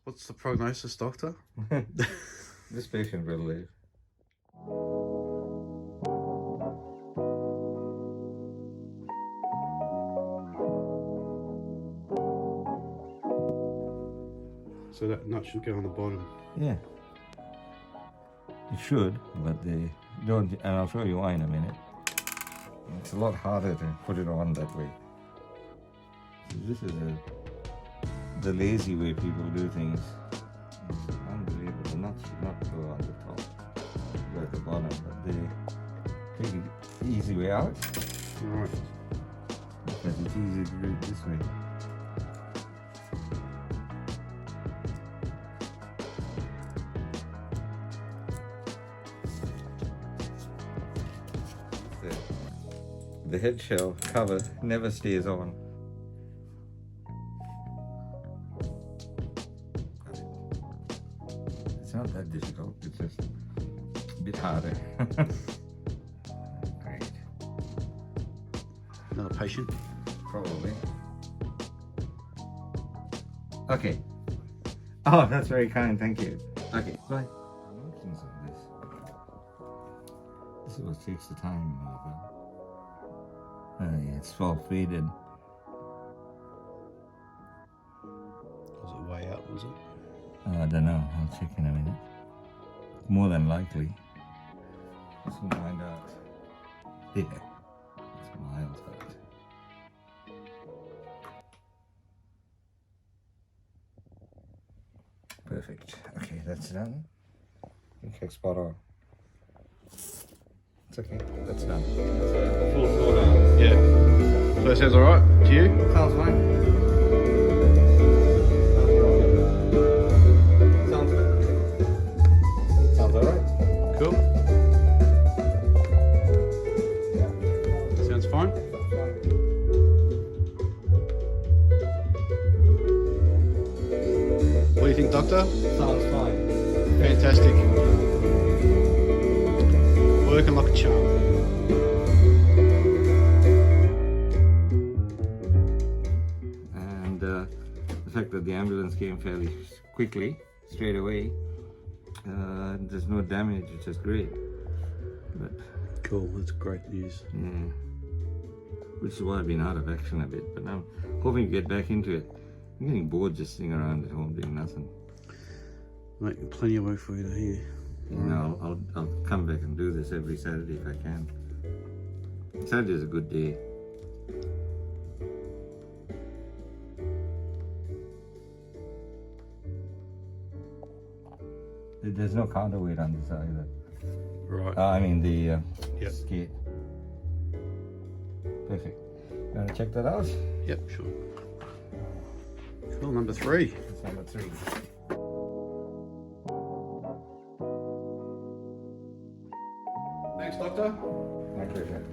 What's the prognosis, doctor? This patient will live. So that nut should go on the bottom. Yeah. It should, but they don't, and I'll show you why in a minute. It's a lot harder to put it on that way. So this is the lazy way people do things. It's unbelievable. The nuts should not go on the top, go at the bottom, but they take the easy way out. Right. Because it's easy to do it this way. The head shell cover never stays on. It's not that difficult, it's just a bit harder. Great. Another patient? Probably. Okay. Oh, that's very kind, thank you. Okay, bye. Dimensions of this. This is what takes the time. Yeah, it's all faded. Was it way out, was it? I don't know, I'll check in a minute. More than likely. Let's find out. Yeah, it's miles out. Perfect. Okay, that's done. Okay, spot on. It's okay, that's done. That's full sort out. Yeah. So that sounds alright to you? Sounds fine. Sounds alright. Cool. Sounds fine? What do you think, doctor? Sounds fine. Fantastic. Working like a charm. And the fact that the ambulance came fairly quickly, straight away, there's no damage, which is great. But Cool, that's great news. yeah, which is why I've been out of action a bit. But I'm hoping to get back into it. I'm getting bored just sitting around at home doing nothing. Making plenty of work for you to hear. You know, I'll come back and do this every Saturday if I can. Saturday's a good day. There's no counterweight on this either. Right. I mean the Yep. skate. Perfect. You want to check that out? Yep, sure. Cool, number 3. That's number 3. Thanks, doctor. My pleasure.